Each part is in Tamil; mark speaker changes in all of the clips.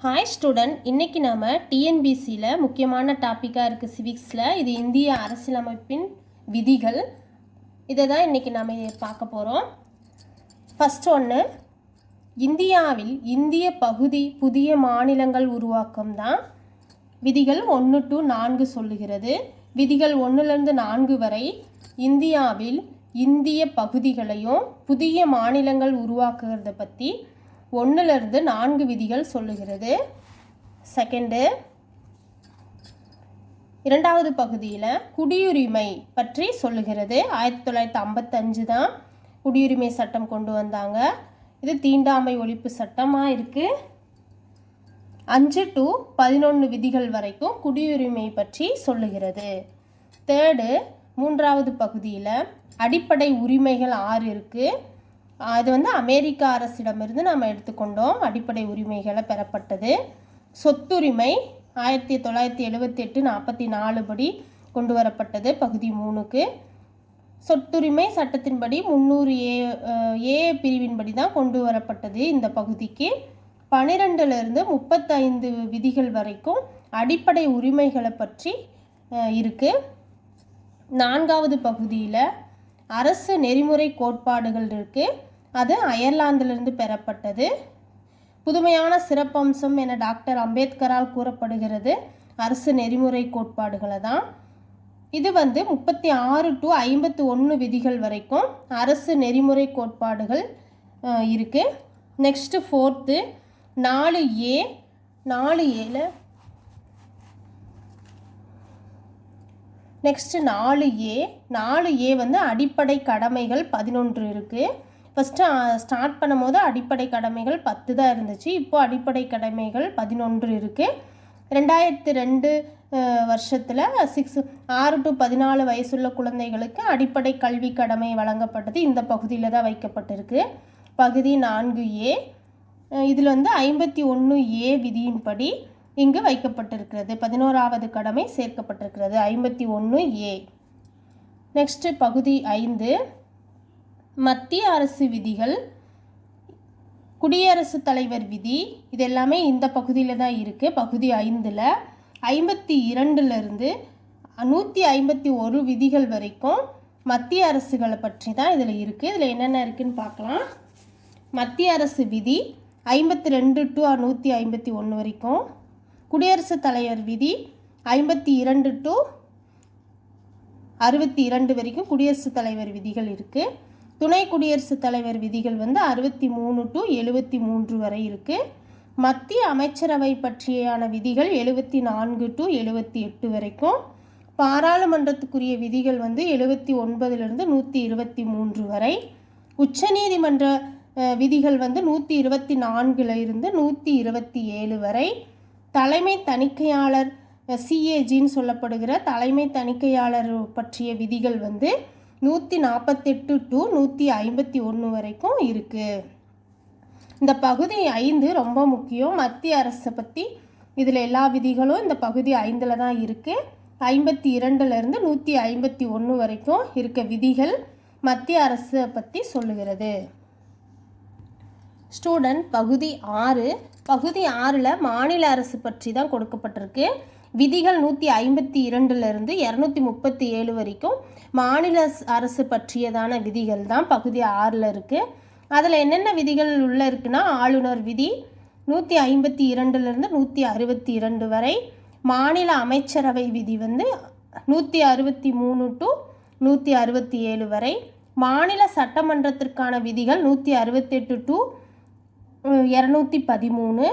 Speaker 1: ஹாய் ஸ்டூடெண்ட், இன்றைக்கி நாம் டிஎன்பிசியில் முக்கியமான டாப்பிக்காக இருக்குது சிவிக்ஸில். இது இந்திய அரசியலமைப்பின் விதிகள். இதை தான் இன்றைக்கி நாம் பார்க்க போகிறோம். ஃபஸ்ட் ஒன்று, இந்தியாவில் இந்திய பகுதி புதிய மாநிலங்கள் உருவாக்கம் தான் விதிகள் 1 to 4 சொல்லுகிறது. விதிகள் 1லேருந்து 4 வரை இந்தியாவில் இந்திய பகுதிகளையும் புதிய மாநிலங்கள் உருவாக்குறத பற்றி 1லேருந்து 4 விதிகள் சொல்லுகிறது. செகண்டு, 2வது பகுதியில் குடியுரிமை பற்றி சொல்லுகிறது. 1955 தான் குடியுரிமை சட்டம் கொண்டு வந்தாங்க. இது தீண்டாமை ஒழிப்பு சட்டமாக இருக்குது. 5 to 11 விதிகள் வரைக்கும் குடியுரிமை பற்றி சொல்லுகிறது. தேர்டு, 3வது பகுதியில் அடிப்படை உரிமைகள் 6 இருக்குது. அது அமெரிக்க அரசிடமிருந்து நம்ம எடுத்துக்கொண்டோம். அடிப்படை உரிமைகளை பெறப்பட்டது. சொத்துரிமை 1978-44 படி கொண்டு வரப்பட்டது பகுதி 3க்கு. சொத்துரிமை சட்டத்தின்படி 300A பிரிவின்படி தான் கொண்டு வரப்பட்டது இந்த பகுதிக்கு. 12லேருந்து 35 விதிகள் வரைக்கும் அடிப்படை உரிமைகளை பற்றி இருக்குது. 4வது பகுதியில் அரசு நெறிமுறை கோட்பாடுகள் இருக்குது. அது அயர்லாந்திலிருந்து பெறப்பட்டது. புதுமையான சிறப்பம்சம் என டாக்டர் அம்பேத்கரால் கூறப்படுகிறது அரசு நெறிமுறை கோட்பாடுகளை தான். இது 36 to 51 விதிகள் வரைக்கும் அரசு நெறிமுறை கோட்பாடுகள் இருக்குது. Next 4th, 4A 4Aல next 4A அடிப்படை கடமைகள் 11 இருக்குது. ஃபஸ்ட்டு ஸ்டார்ட் பண்ணும்போது அடிப்படை கடமைகள் 10 தான் இருந்துச்சு. இப்போது அடிப்படை கடமைகள் 11 இருக்குது. 2002 வருஷத்தில் 6 to 14 வயசுள்ள குழந்தைகளுக்கு அடிப்படை கல்வி கடமை வழங்கப்பட்டது இந்த பகுதியில் தான் வைக்கப்பட்டிருக்கு. பகுதி 4A இதில் 51A விதியின்படி இங்கு வைக்கப்பட்டிருக்கிறது. 11வது கடமை சேர்க்கப்பட்டிருக்கிறது 51A. நெக்ஸ்ட்டு பகுதி 5, மத்திய அரசு விதிகள். குடியரசுத் தலைவர் விதி இது எல்லாமே இந்த பகுதியில் தான் இருக்குது. பகுதி 5ல் 52லேருந்து 151 விதிகள் வரைக்கும் மத்திய அரசுகளை பற்றி தான் இதில் இருக்குது. இதில் என்னென்ன இருக்குதுன்னு பார்க்கலாம். மத்திய அரசு விதி 52 to 151 வரைக்கும். குடியரசுத் தலைவர் விதி 52 to 62 வரைக்கும் குடியரசுத் தலைவர் விதிகள் இருக்குது. துணை குடியரசுத் தலைவர் விதிகள் 63 to 73 வரை இருக்குது. மத்திய அமைச்சரவை பற்றியான விதிகள் 74 to 78 வரைக்கும். பாராளுமன்றத்துக்குரிய விதிகள் 79லேருந்து 123 வரை. உச்சநீதிமன்ற விதிகள் 124லிருந்து 127 வரை. தலைமை தணிக்கையாளர் CAGன்னு சொல்லப்படுகிற தலைமை தணிக்கையாளர் பற்றிய விதிகள் 148 to 151 வரைக்கும் இருக்குது. இந்த பகுதி 5 ரொம்ப முக்கியம். மத்திய அரசை பற்றி இதில் எல்லா விதிகளும் இந்த பகுதி 5ல் தான் இருக்குது. 52லேருந்து 151 வரைக்கும் இருக்க விதிகள் மத்திய அரசை பற்றி சொல்லுகிறது. ஸ்டூடெண்ட், பகுதி 6 பகுதி 6ல் மாநில அரசு பற்றி தான் கொடுக்கப்பட்டிருக்கு. விதிகள் 152லேருந்து 237 வரைக்கும் மாநில அரசு பற்றியதான விதிகள் தான் பகுதி 6ல் இருக்குது. அதில் என்னென்ன விதிகள் உள்ள இருக்குன்னா, ஆளுநர் விதி 152லேருந்து 162 வரை. மாநில அமைச்சரவை விதி 163 to 167 வரை. மாநில சட்டமன்றத்திற்கான விதிகள் 168 to 213.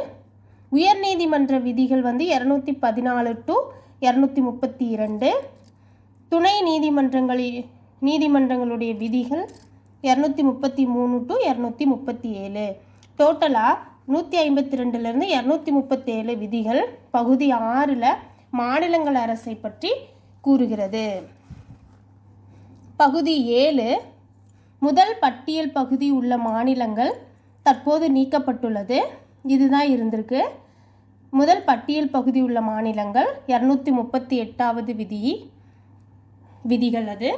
Speaker 1: உயர்நீதிமன்ற விதிகள் 214 to 232. துணை நீதிமன்றங்களுடைய விதிகள் 233 to 237. டோட்டலாக 152லேருந்து 237 விதிகள் பகுதி 6ல் மாநிலங்கள் அரசை பற்றி கூறுகிறது. பகுதி 7, முதல் பட்டியல் பகுதி உள்ள மாநிலங்கள் தற்போது நீக்கப்பட்டுள்ளது. இதுதான் இருந்திருக்கு. முதல் பட்டியல் பகுதி உள்ள மாநிலங்கள் 238வது விதிகள் அது.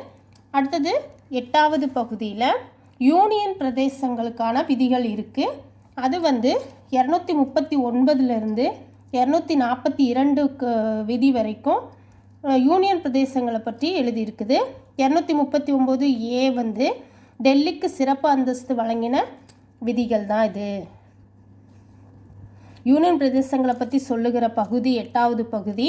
Speaker 1: அடுத்தது 8வது பகுதியில் யூனியன் பிரதேசங்களுக்கான விதிகள் இருக்குது. அது 239லேருந்து 242 விதி வரைக்கும் யூனியன் பிரதேசங்களை பற்றி எழுதியிருக்குது. 239 ஏ வந்து டெல்லிக்கு சிறப்பு அந்தஸ்து வழங்கின விதிகள் தான் இது. யூனியன் பிரதேசங்களை பற்றி சொல்லுகிற பகுதி 8வது பகுதி.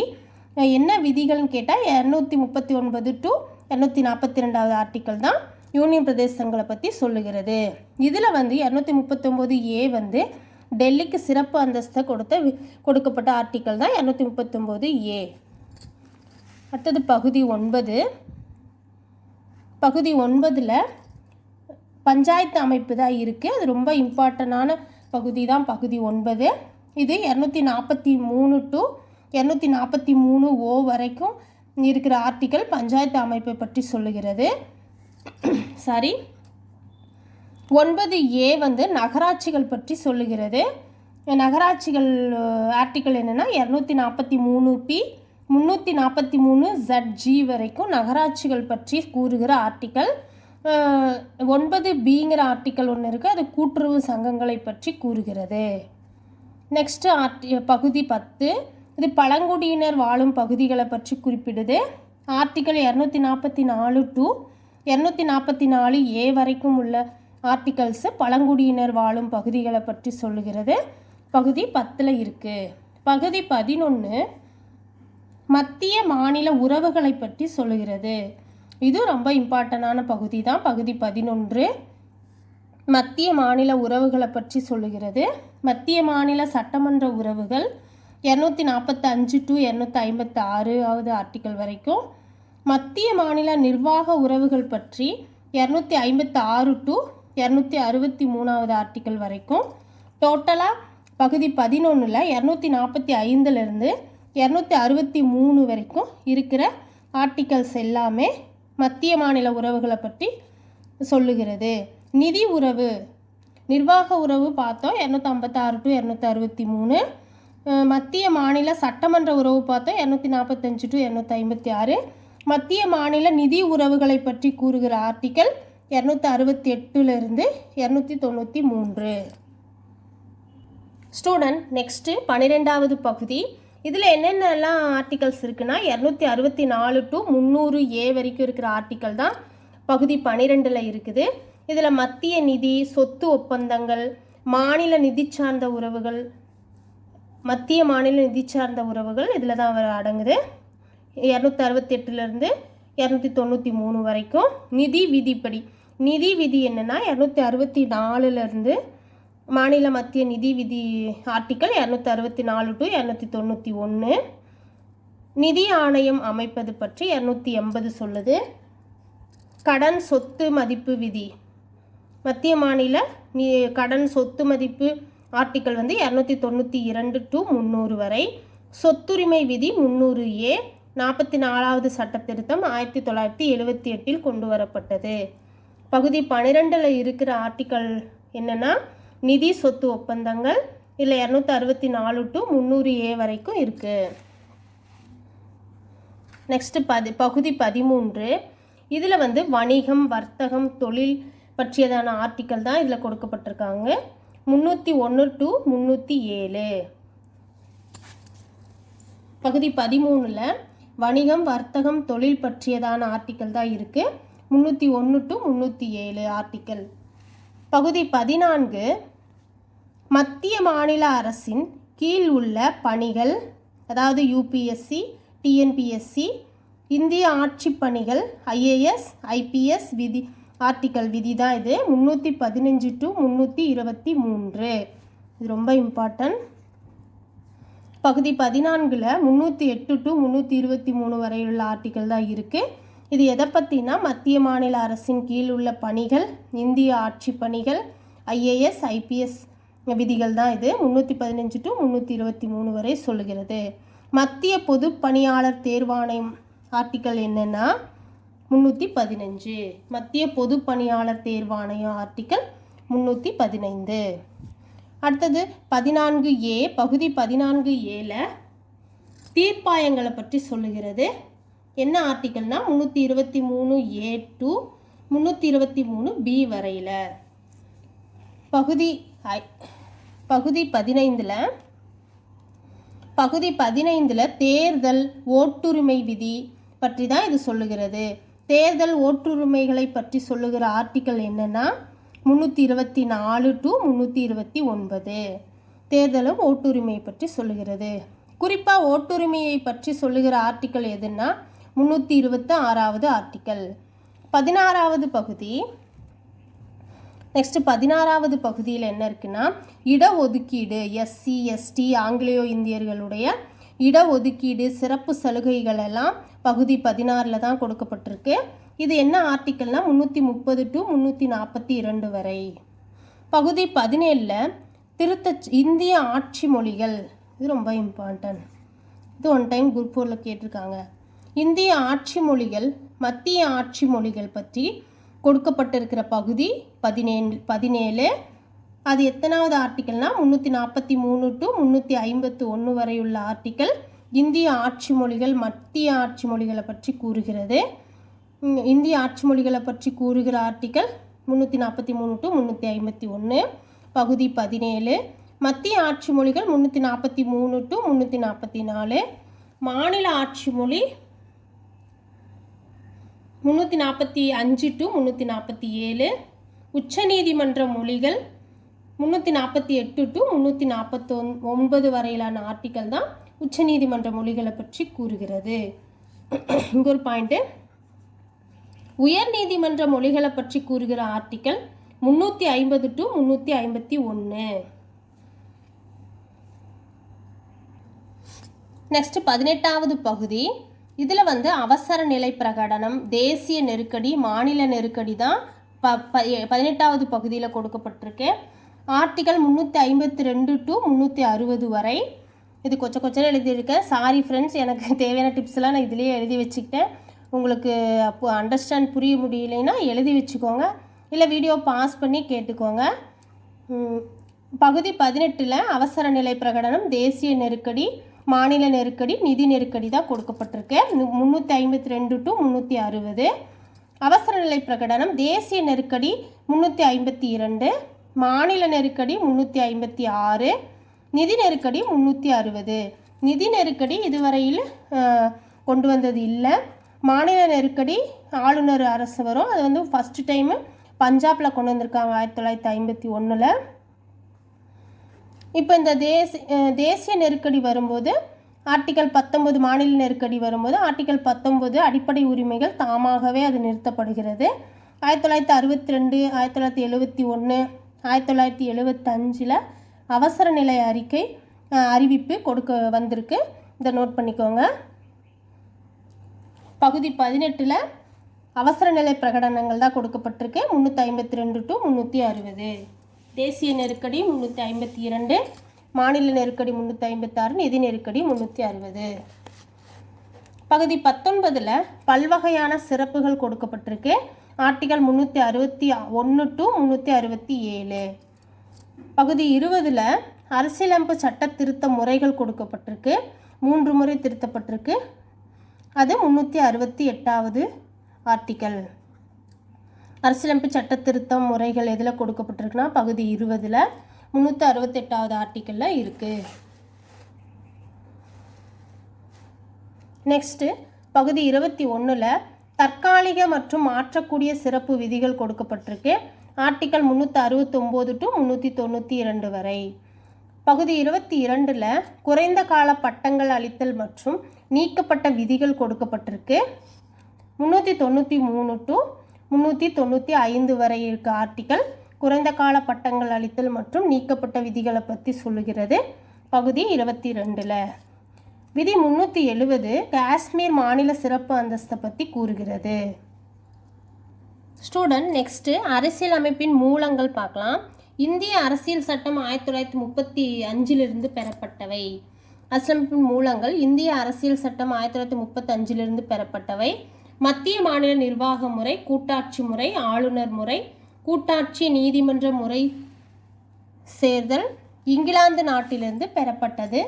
Speaker 1: என்ன விதிகள்னு கேட்டால் 239 டு 242வது ஆர்டிக்கல் தான் யூனியன் பிரதேசங்களை பற்றி சொல்லுகிறது. இதில் வந்து 239 ஏ வந்து டெல்லிக்கு சிறப்பு அந்தஸ்தை கொடுக்கப்பட்ட ஆர்டிக்கல் தான் 239 ஏ. அடுத்தது பகுதி 9. பகுதி 9ல் பஞ்சாயத்து அமைப்பு தான் இருக்குது. அது ரொம்ப இம்பார்ட்டண்டான பகுதி தான் பகுதி 9. இது 243 டு 243 ஓ வரைக்கும் இருக்கிற ஆர்டிக்கல் பஞ்சாயத்து அமைப்பை பற்றி சொல்லுகிறது. 9 ஏ வந்து நகராட்சிகள் பற்றி சொல்லுகிறது. நகராட்சிகள் ஆர்டிக்கல் என்னென்னா 243 பி 343 ZG வரைக்கும் நகராட்சிகள் பற்றி கூறுகிற ஆர்டிக்கல். 9 பிங்கிற ஆர்டிக்கல் ஒன்று இருக்குது, அது கூட்டுறவு சங்கங்களை பற்றி கூறுகிறது. நெக்ஸ்ட்டு பகுதி 10. இது பழங்குடியினர் வாழும் பகுதிகளை பற்றி குறிப்பிடுது. ஆர்டிக்கல் 244 டு 244 ஏ வரைக்கும் உள்ள ஆர்டிகல்ஸு பழங்குடியினர் வாழும் பகுதிகளை பற்றி சொல்லுகிறது. பகுதி 10ல் இருக்குது. பகுதி 11 மத்திய மாநில உறவுகளை பற்றி சொல்லுகிறது. இது ரொம்ப இம்பார்ட்டண்டான பகுதி தான். பகுதி 11 மத்திய மாநில உறவுகளை பற்றி சொல்லுகிறது. மத்திய மாநில சட்டமன்ற உறவுகள் 245 டு 256வது ஆர்டிக்கல் வரைக்கும். மத்திய மாநில நிர்வாக உறவுகள் பற்றி 256 டு 263வது ஆர்டிக்கல் வரைக்கும். டோட்டலாக பகுதி 11ல் 245லேருந்து 263 வரைக்கும் இருக்கிற ஆர்டிகல்ஸ் எல்லாமே மத்திய மாநில உறவுகளை பற்றி சொல்லுகிறது. நிதி உறவு நிர்வாக உறவு பார்த்தோம் 256 டு 263. மத்திய மாநில சட்டமன்ற உறவு பார்த்தோம் 245 டு 256. மத்திய மாநில நிதி உறவுகளை பற்றி கூறுகிற ஆர்டிக்கல் 268லேருந்து 293. ஸ்டூடெண்ட் நெக்ஸ்ட்டு 12வது பகுதி. இதில் என்னென்னலாம் ஆர்டிகல்ஸ் இருக்குன்னா 264 டு 300 ஏ வரைக்கும் இருக்கிற ஆர்டிக்கல் தான் பகுதி 12ல் இருக்குது. இதில் மத்திய நிதி சொத்து ஒப்பந்தங்கள் மாநில நிதி சார்ந்த உறவுகள் மத்திய மாநில நிதி சார்ந்த உறவுகள் இதில் தான் அடங்குது. 268லேருந்து 293 வரைக்கும். நிதி விதிப்படி நிதி விதி என்னென்னா 264லேருந்து மாநில மத்திய நிதி விதி ஆர்டிக்கல் 264 டு 291. நிதி ஆணையம் அமைப்பது பற்றி 280 சொல்லுது. கடன் சொத்து மதிப்பு விதி மத்திய மாநில கடன் சொத்து மதிப்பு ஆர்டிக்கல் வந்து 292 டு 300 வரை. சொத்துரிமை விதி 300 ஏ 44வது சட்ட திருத்தம் 1978 கொண்டு வரப்பட்டது. பகுதி 12ல் இருக்கிற ஆர்டிக்கல் என்னென்னா நிதி சொத்து ஒப்பந்தங்கள். இதில் 264 டு 300 ஏ வரைக்கும் இருக்குது. நெக்ஸ்ட்டு பகுதி 13. இதில் வந்து வணிகம் வர்த்தகம் தொழில் பற்றியதான ஆர்டிக்கல் தான் இதில் கொடுக்கப்பட்டிருக்காங்க. 301 டு 307. பகுதி 13ல் வணிகம் வர்த்தகம் தொழில் பற்றியதான ஆர்டிக்கல் தான் இருக்குது. 301 டு 307 ஆர்டிக்கல். பகுதி 14 மத்திய மாநில அரசின் கீழ் உள்ள பணிகள், அதாவது யூபிஎஸ்சி டிஎன்பிஎஸ்சி இந்திய ஆட்சி பணிகள் ஐஏஎஸ் ஐபிஎஸ் விதி ஆர்டிக்கல் விதி தான் இது. 315 டு 323. இது ரொம்ப இம்பார்ட்டன்ட். பகுதி 14ல் 308 டு 323 வரையுள்ள ஆர்டிக்கல் தான் இருக்குது. இது எதை பற்றினா மத்திய மாநில அரசின் கீழ் உள்ள பணிகள் இந்திய ஆட்சி பணிகள் ஐஏஎஸ் ஐபிஎஸ் விதிகள் தான் இது. 315 டு 323 வரை சொல்லுகிறது. மத்திய பொது பணியாளர் தேர்வாணையம் ஆர்டிக்கல் என்னென்னா 315. மத்திய பொது பணியாளர் தேர்வாணையம் ஆர்டிக்கல் 315. அடுத்தது 14 ஏ. பகுதி 14 ஏல தீர்ப்பாயங்களை பற்றி சொல்லுகிறது. என்ன ஆர்டிக்கல்னா 323 ஏ டு 323 பி வரையில். பகுதி பகுதி 15 தேர்தல் ஓட்டுரிமை விதி பற்றி தான் இது சொல்லுகிறது. தேர்தல் ஓட்டுரிமைகளை பற்றி சொல்லுகிற ஆர்டிக்கல் என்னன்னா 324 to 329 தேர்தலும் ஓட்டுரிமை பற்றி சொல்லுகிறது. குறிப்பாக ஓட்டுரிமையை பற்றி சொல்லுகிற ஆர்டிக்கல் எதுன்னா 326வது ஆர்டிக்கல். 16வது பகுதி. நெக்ஸ்ட் 16வது பகுதியில் என்ன இருக்குன்னா இடஒதுக்கீடு, SC ST ஆங்கிலேயோ இந்தியர்களுடைய இடஒதுக்கீடு சிறப்பு சலுகைகள் எல்லாம் பகுதி 16 தான் கொடுக்கப்பட்டிருக்கு. இது என்ன ஆர்டிக்கல்னா 330 to 342 வரை. பகுதி 17 திருத்த இந்திய ஆட்சி மொழிகள். இது ரொம்ப இம்பார்ட்டன்ட். இது ஒன் டைம் குரூப் 4ல் கேட்டிருக்காங்க. இந்திய ஆட்சி மொழிகள் மத்திய ஆட்சி மொழிகள் பற்றி கொடுக்கப்பட்டிருக்கிற பகுதி 17. அது எத்தனாவது ஆர்டிக்கல்னா 343 to 351 வரை உள்ள ஆர்டிக்கல் இந்திய ஆட்சி மொழிகள் மத்திய ஆட்சி மொழிகளை பற்றி கூறுகிறது. இந்திய ஆட்சி மொழிகளை பற்றி கூறுகிற ஆர்டிக்கல் 343 to 351. பகுதி 17 மத்திய ஆட்சி மொழிகள் 343 to 344. மாநில ஆட்சி மொழி 345 to 347. உச்சநீதிமன்ற மொழிகள் 348 to 349 வரையிலான ஆர்டிக்கல் தான் உச்சநீதிமன்ற மொழிகளை பற்றி கூறுகிறது. இங்கே ஒரு பாயிண்ட்டு, உயர் நீதிமன்ற மொழிகளை பற்றி கூறுகிற ஆர்டிக்கல் 350 to 351. நெக்ஸ்ட் 18வது பகுதி. இதில் அவசர நிலை பிரகடனம், தேசிய நெருக்கடி, மாநில நெருக்கடி தான் 18வது பகுதியில் கொடுக்கப்பட்டிருக்கு. ஆர்டிக்கல் 352 to 360 வரை. இது கொச்சம் எழுதியிருக்கேன், சாரி ஃப்ரெண்ட்ஸ். எனக்கு தேவையான டிப்ஸ்லாம் நான் இதிலேயே எழுதி வச்சுக்கிட்டேன். உங்களுக்கு அப்போ அண்டர்ஸ்டாண்ட் புரிய முடியலைன்னா எழுதி வச்சுக்கோங்க, இல்லை வீடியோ பாஸ் பண்ணி கேட்டுக்கோங்க. பகுதி 18 அவசர நிலை பிரகடனம், தேசிய நெருக்கடி, மாநில நெருக்கடி, நிதி நெருக்கடி தான் கொடுக்கப்பட்டிருக்கு. 352 to 360. அவசர நிலை பிரகடனம், தேசிய நெருக்கடி 352, மாநில நெருக்கடி 356, நிதி நெருக்கடி 360. நிதி நெருக்கடி இதுவரையில் கொண்டு வந்தது இல்லை. மாநில நெருக்கடி ஆளுநர் அரசு வரும். அது ஃபஸ்ட்டு டைமு பஞ்சாபில் கொண்டு வந்திருக்காங்க 1951. இப்போ இந்த தேசிய நெருக்கடி வரும்போது ஆர்டிக்கல் 19 மாநில நெருக்கடி வரும்போது ஆர்டிக்கல் 19 அடிப்படை உரிமைகள் தாமாகவே அது நிறுத்தப்படுகிறது. 1962, 1971, 1975 அவசர நிலை அறிவிப்பு வந்திருக்கு. இதை நோட் பண்ணிக்கோங்க. பகுதி 18 அவசர நிலை பிரகடனங்கள் தான் கொடுக்கப்பட்டிருக்கு. 352 to 360. தேசிய நெருக்கடி 352, மாநில நெருக்கடி 356, நிதி நெருக்கடி 360. பகுதி 19 பல்வகையான சிறப்புகள் கொடுக்கப்பட்டிருக்கு. Article 361 to 367. பகுதி 20 அரசியலமைப்பு சட்ட திருத்த முறைகள் கொடுக்கப்பட்டிருக்கு. 3 முறை திருத்தப்பட்டிருக்கு. அது 368வது ஆர்டிக்கல். அரசியலமைப்பு சட்ட திருத்தம் முறைகள் எதில் கொடுக்கப்பட்டிருக்குன்னா பகுதி 20 368வது ஆர்டிக்கலில் இருக்குது. நெக்ஸ்ட்டு பகுதி 21 தற்காலிக மற்றும் மாற்றக்கூடிய சிறப்பு விதிகள் கொடுக்கப்பட்டிருக்கு. ஆர்டிக்கல் 369 to 392 வரை. பகுதி 22 குறைந்த கால பட்டங்கள் அளித்தல் மற்றும் நீக்கப்பட்ட விதிகள் கொடுக்கப்பட்டிருக்கு. 393 to 395 வரை இருக்க ஆர்டிக்கல் குறைந்த கால பட்டங்கள் அளித்தல் மற்றும் நீக்கப்பட்ட விதிகளை பற்றி சொல்லுகிறது. பகுதி 22 விதி 370 காஷ்மீர் மாநில சிறப்பு அந்தஸ்தை பற்றி கூறுகிறது. ஸ்டூடெண்ட் நெக்ஸ்ட்டு அரசியல் அமைப்பின் மூலங்கள் பார்க்கலாம். இந்திய அரசியல் சட்டம் 1935 பெறப்பட்டவை. அரசியலமைப்பின் மூலங்கள் இந்திய அரசியல் சட்டம் 1935 பெறப்பட்டவை. மத்திய மாநில நிர்வாக முறை, கூட்டாட்சி முறை, ஆளுநர் முறை, கூட்டாட்சி நீதிமன்ற முறை சேர்தல் இங்கிலாந்து நாட்டிலிருந்து பெறப்பட்டது.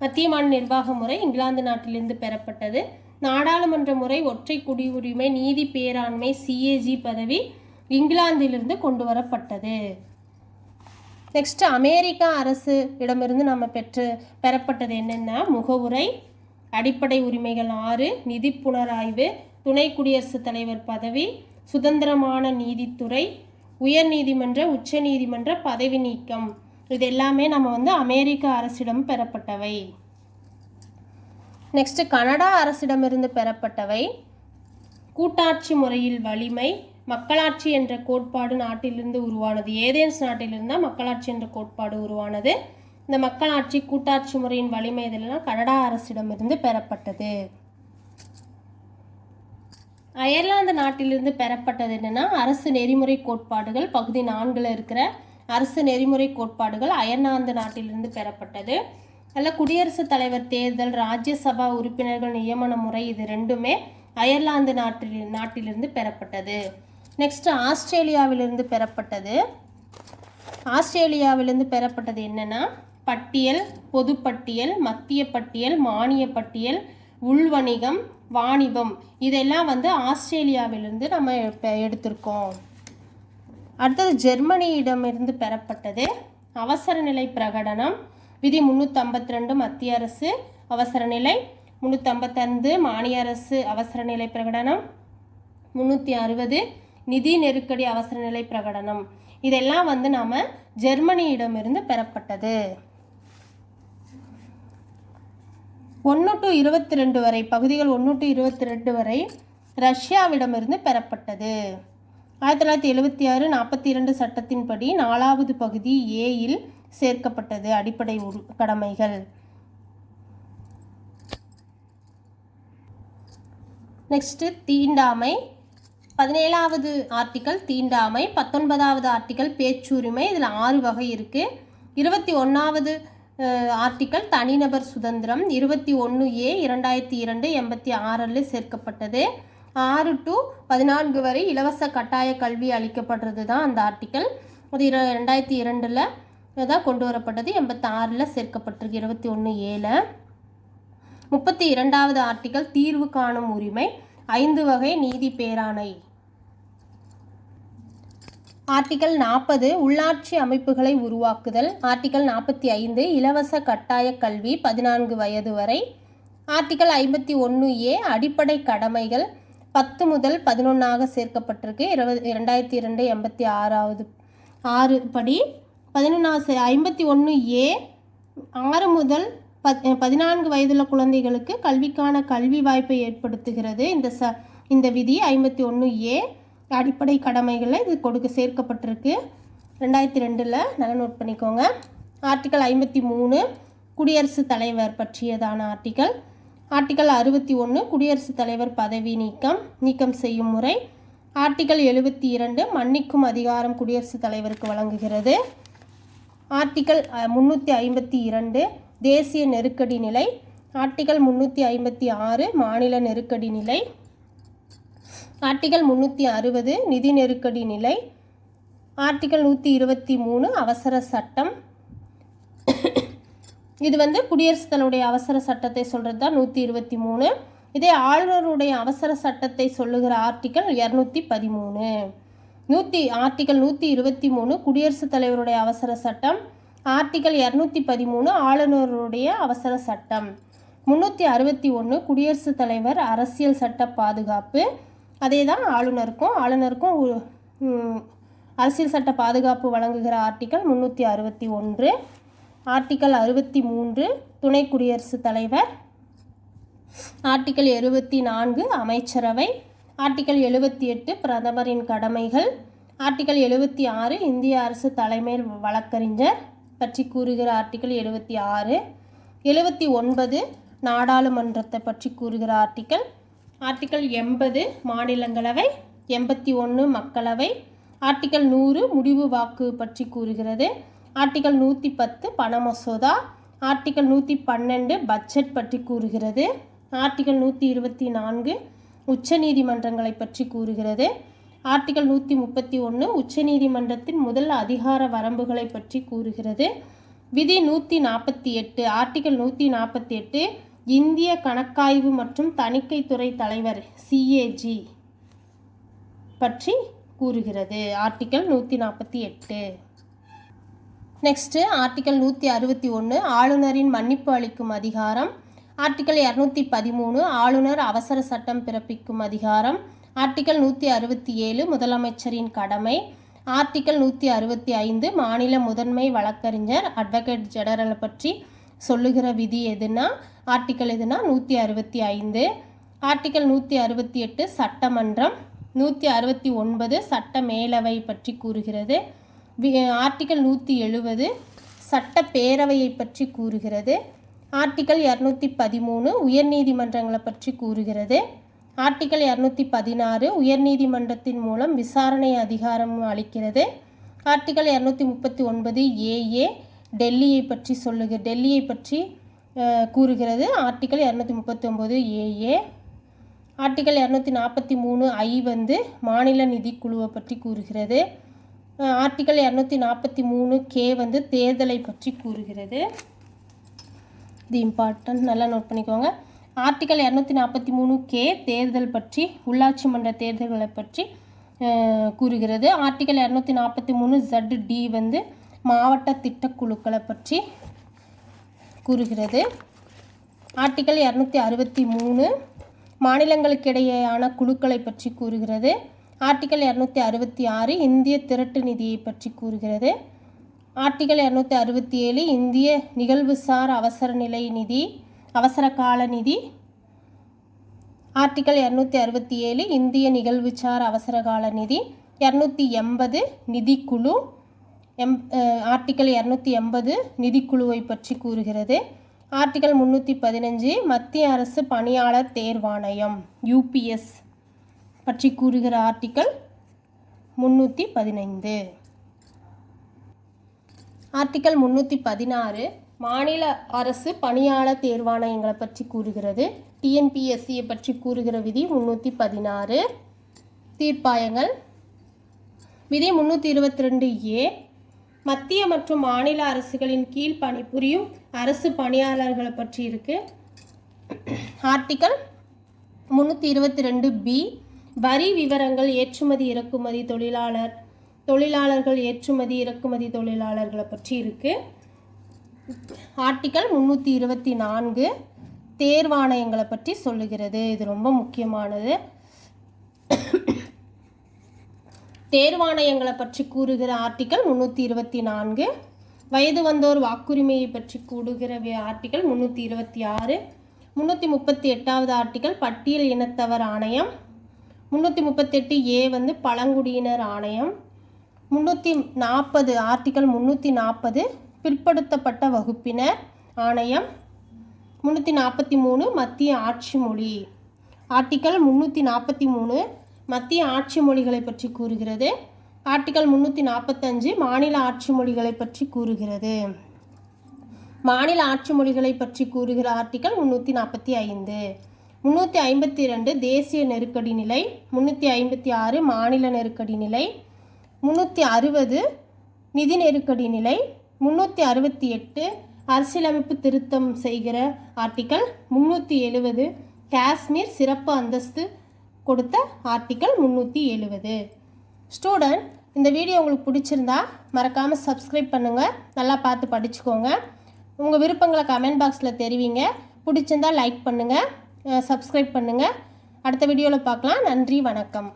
Speaker 1: மத்திய மாநில நிர்வாக முறை இங்கிலாந்து நாட்டிலிருந்து பெறப்பட்டது. நாடாளுமன்ற முறை, ஒற்றை குடியுரிமை, நீதி பேராண்மை, CAG பதவி இங்கிலாந்திலிருந்து கொண்டு வரப்பட்டது. நெக்ஸ்ட்டு அமெரிக்கா அரசு இடமிருந்து நம்ம பெறப்பட்டது என்னென்னா முகவுரை, அடிப்படை உரிமைகள் 6, நிதி புனராய்வு, துணை குடியரசுத் தலைவர் பதவி, சுதந்திரமான நீதித்துறை, உயர் நீதிமன்ற உச்ச நீதிமன்ற பதவி நீக்கம், இது எல்லாமே நம்ம அமெரிக்க அரசிடம் பெறப்பட்டவை. நெக்ஸ்ட்டு கனடா அரசிடமிருந்து பெறப்பட்டவை கூட்டாட்சி முறையில் வலிமை, மக்களாட்சி என்ற கோட்பாடு நாட்டிலிருந்து உருவானது. ஏதேன்ஸ் நாட்டிலிருந்து தான் மக்களாட்சி என்ற கோட்பாடு உருவானது. இந்த மக்களாட்சி, கூட்டாட்சி முறையின் வலிமை இதெல்லாம் கனடா அரசிடமிருந்து பெறப்பட்டது. அயர்லாந்து நாட்டிலிருந்து பெறப்பட்டது என்னென்னா அரசு நெறிமுறை கோட்பாடுகள். பகுதி 4 இருக்கிற அரசு நெறிமுறை கோட்பாடுகள் அயர்லாந்து நாட்டிலிருந்து பெறப்பட்டது. அதில் குடியரசுத் தலைவர் தேர்தல், ராஜ்யசபா உறுப்பினர்கள் நியமன முறை, இது ரெண்டுமே அயர்லாந்து நாட்டிலிருந்து பெறப்பட்டது. நெக்ஸ்ட்டு ஆஸ்திரேலியாவிலிருந்து பெறப்பட்டது. ஆஸ்திரேலியாவிலிருந்து பெறப்பட்டது என்னென்னா பட்டியல், பொதுப்பட்டியல், மத்திய பட்டியல், மானிய பட்டியல், உள்வணிகம், வாணிபம், இதெல்லாம் ஆஸ்திரேலியாவிலிருந்து நம்ம எடுத்திருக்கோம். அடுத்தது ஜெர்மனியிடமிருந்து பெறப்பட்டது அவசர நிலை பிரகடனம். விதி 352 மத்திய அரசு அவசர நிலை, 355 மாநில அரசு அவசர நிலை பிரகடனம், 360 நிதி நெருக்கடி அவசர நிலை பிரகடனம், இதெல்லாம் நாம் ஜெர்மனியிடமிருந்து பெறப்பட்டது. 1 to 22 வரை பகுதிகள் 1 to 22 வரை ரஷ்யாவிடமிருந்து பெறப்பட்டது. 1976 42 சட்டத்தின்படி 4வது பகுதி ஏயில் சேர்க்கப்பட்டது அடிப்படை கடமைகள். நெக்ஸ்ட்டு தீண்டாமை. 17வது ஆர்டிக்கல் தீண்டாமை, 19வது ஆர்டிக்கல் பேச்சுரிமை, இதில் 6 வகை இருக்குது. 21வது ஆர்டிக்கல் தனிநபர் சுதந்திரம், 21A 2002 86 சேர்க்கப்பட்டது. 6 to 14 வரை இலவச கட்டாய கல்வி அளிக்கப்படுறது தான் அந்த ஆர்டிக்கல். அது 2002 தான் கொண்டு வரப்பட்டது. 86 சேர்க்கப்பட்டிருக்கு 21A. 32வது ஆர்டிக்கல் தீர்வு காணும் உரிமை, 5 வகை நீதி பேராணை. ஆர்டிக்கல் 40 உள்ளாட்சி அமைப்புகளை உருவாக்குதல். ஆர்டிக்கல் 45 இலவச கட்டாய கல்வி 14 வயது வரை. ஆர்டிக்கல் 51A அடிப்படை கடமைகள் 10 முதல் 11 சேர்க்கப்பட்டிருக்கு 2002 86 படி. 51A 6 முதல் 14 வயதுள்ள குழந்தைகளுக்கு கல்விக்கான கல்வி வாய்ப்பை ஏற்படுத்துகிறது. இந்த விதி 51A அடிப்படை கடமைகளில் இது சேர்க்கப்பட்டிருக்கு 2002. நல்லா நோட் பண்ணிக்கோங்க. ஆர்டிக்கல் 53 குடியரசுத் தலைவர் பற்றியதான ஆர்டிக்கல். ஆர்டிக்கல் 61 குடியரசுத் தலைவர் பதவி நீக்கம் செய்யும் முறை. ஆர்டிக்கல் 72 மன்னிக்கும் அதிகாரம் குடியரசுத் தலைவருக்கு வழங்குகிறது. ஆர்டிக்கல் 352 தேசிய நெருக்கடி நிலை. ஆர்டிக்கல் 356 மாநில நெருக்கடி நிலை. ஆர்டிக்கல் 360 நிதி நெருக்கடி நிலை. ஆர்டிக்கல் 123 அவசர சட்டம். இது குடியரசுத் தலைவருடைய அவசர சட்டத்தை சொல்கிறது தான் 123. இதே ஆளுநருடைய அவசர சட்டத்தை சொல்லுகிற ஆர்டிக்கல் 213. ஆர்டிக்கல் 123 குடியரசுத் தலைவருடைய அவசர சட்டம். ஆர்டிக்கல் 213 ஆளுநருடைய அவசர சட்டம். 361 குடியரசுத் தலைவர் அரசியல் சட்ட பாதுகாப்பு. அதே தான் ஆளுநருக்கும் அரசியல் சட்ட பாதுகாப்பு வழங்குகிற ஆர்டிக்கல் 361. ஆர்டிக்கல் 63 துணை குடியரசுத் தலைவர். ஆர்டிக்கல் 74 அமைச்சரவை. ஆர்டிக்கல் 78 பிரதமரின் கடமைகள். ஆர்டிக்கல் 76 இந்திய அரசு தலைமை வழக்கறிஞர் பற்றி கூறுகிற ஆர்டிக்கல் 76. 79 நாடாளுமன்றத்தை பற்றி கூறுகிற ஆர்டிக்கல். ஆர்டிக்கல் 80 மாநிலங்களவை. 81 மக்களவை. ஆர்டிக்கல் 100 முடிவு வாக்கு பற்றி கூறுகிறது. ஆர்டிக்கல் 110 பண மசோதா. ஆர்டிக்கல் 112 பட்ஜெட் பற்றி கூறுகிறது. ஆர்டிக்கல் 124 உச்ச நீதிமன்றங்களை பற்றி கூறுகிறது. ஆர்டிக்கல் 131 உச்ச நீதிமன்றத்தின் முதல் அதிகார வரம்புகளை பற்றி கூறுகிறது. விதி 148 ஆர்டிக்கல் 148 இந்திய கணக்காய்வு மற்றும் தணிக்கைத்துறை தலைவர் CAG பற்றி கூறுகிறது. ஆர்டிக்கல் 148. நெக்ஸ்ட்டு ஆர்டிக்கல் 161 ஆளுநரின் மன்னிப்பு அளிக்கும் அதிகாரம். ஆர்டிக்கல் 213 ஆளுநர் அவசர சட்டம் பிறப்பிக்கும் அதிகாரம். ஆர்டிக்கல் 167 முதலமைச்சரின் கடமை. ஆர்டிக்கல் 165 மாநில முதன்மை வழக்கறிஞர் அட்வொகேட் ஜெனரலை பற்றி சொல்லுகிற விதி எதுனா ஆர்டிக்கல் எதுனா 165. ஆர்டிக்கல் 168 சட்டமன்றம். 169 சட்ட மேலவை பற்றி கூறுகிறது. ஆர்டிக்கல் 170 சட்டப்பேரவையை பற்றி கூறுகிறது. ஆர்டிக்கல் 213 உயர்நீதிமன்றங்களை பற்றி கூறுகிறது. ஆர்டிக்கல் 216 உயர்நீதிமன்றத்தின் மூலம் விசாரணை அதிகாரம் அளிக்கிறது. ஆர்டிக்கல் 239 ஏஏ டெல்லியை பற்றி கூறுகிறது. Article 239 AA. ஆர்டிக்கல் 243 ஐ மாநில நிதிக்குழுவை பற்றி கூறுகிறது. ஆர்டிக்கல் 243 கே தேர்தலை பற்றி கூறுகிறது. இது இம்பார்ட்டன்ட், நல்லா நோட் பண்ணிக்கோங்க. ஆர்டிக்கல் 243 கே தேர்தல் பற்றி, உள்ளாட்சி மன்ற தேர்தல்களை பற்றி கூறுகிறது. ஆர்டிக்கல் 243 ஜட் டி மாவட்ட திட்டக்குழுக்களை பற்றி கூறுகிறது. ஆர்டிக்கல் 263 மாநிலங்களுக்கிடையேயான குழுக்களை பற்றி கூறுகிறது. ஆர்டிக்கல் 266 இந்திய திரட்டு நிதியை பற்றி கூறுகிறது. ஆர்டிக்கல் 267 இந்திய நிகழ்வுசார் அவசர கால நிதி. ஆர்டிக்கல் 267 இந்திய நிகழ்வுசார் அவசர கால நிதி. 280 நிதிக்குழு. ஆர்டிக்கல் 280 நிதிக்குழுவை பற்றி கூறுகிறது. ஆர்டிக்கல் 315 மத்திய அரசு பணியாளர் தேர்வாணையம் யூபிஎஸ் பற்றி கூறுகிற ஆர்டிக்கல் 315. ஆர்டிக்கல் 316 மாநில அரசு பணியாளர் தேர்வாணையங்களை பற்றி கூறுகிறது. டிஎன்பிஎஸ்சியை பற்றி கூறுகிற விதி 316. தீர்ப்பாயங்கள். விதி 322 ஏ மத்திய மற்றும் மாநில அரசுகளின் கீழ் பணிபுரியும் அரசு பணியாளர்களை பற்றி இருக்கு. ஆர்டிக்கல் 322 பி வரி விவரங்கள் ஏற்றுமதி இறக்குமதி தொழிலாளர்கள் ஏற்றுமதி இறக்குமதி தொழிலாளர்களை பற்றி இருக்கு. ஆர்டிக்கல் 324 தேர்வாணையங்களை பற்றி சொல்லுகிறது. இது ரொம்ப முக்கியமானது. தேர்வாணையங்களை பற்றி கூறுகிற ஆர்டிக்கல் 324. வயது வந்தோர் வாக்குரிமையை பற்றி கூறுகிற ஆர்டிக்கல் 326. 338வது ஆர்டிக்கல் பட்டியல் இனத்தவர் ஆணையம். 338 ஏ பழங்குடியினர் ஆணையம். 340 ஆர்டிக்கல் 340 பிற்படுத்தப்பட்ட வகுப்பினர் ஆணையம். 343 மத்திய ஆட்சி மொழி. ஆர்டிக்கல் 343 மத்திய ஆட்சி மொழிகளை பற்றி கூறுகிறது. ஆர்டிக்கல் 345 மாநில ஆட்சி மொழிகளை பற்றி கூறுகிறது. மாநில ஆட்சி மொழிகளை பற்றி கூறுகிற ஆர்டிக்கல் 345. 352 தேசிய நெருக்கடி நிலை. 356 மாநில நெருக்கடி நிலை. 360 நிதி நெருக்கடி நிலை. 368 அரசியலமைப்பு திருத்தம் செய்கிற ஆர்டிக்கல். 370 காஷ்மீர் சிறப்பு அந்தஸ்து கொடுத்த ஆர்டிக்கல் 370. ஸ்டூடெண்ட், இந்த வீடியோ உங்களுக்கு பிடிச்சிருந்தா மறக்காமல் சப்ஸ்கிரைப் பண்ணுங்கள். நல்லா பார்த்து படிச்சுக்கோங்க. உங்கள் விருப்பங்களை கமெண்ட் பாக்ஸில் தெரிவிங்க. பிடிச்சிருந்தால் லைக் பண்ணுங்கள், சப்ஸ்கிரைப் பண்ணுங்கள். அடுத்த வீடியோவில் பார்க்கலாம். நன்றி, வணக்கம்.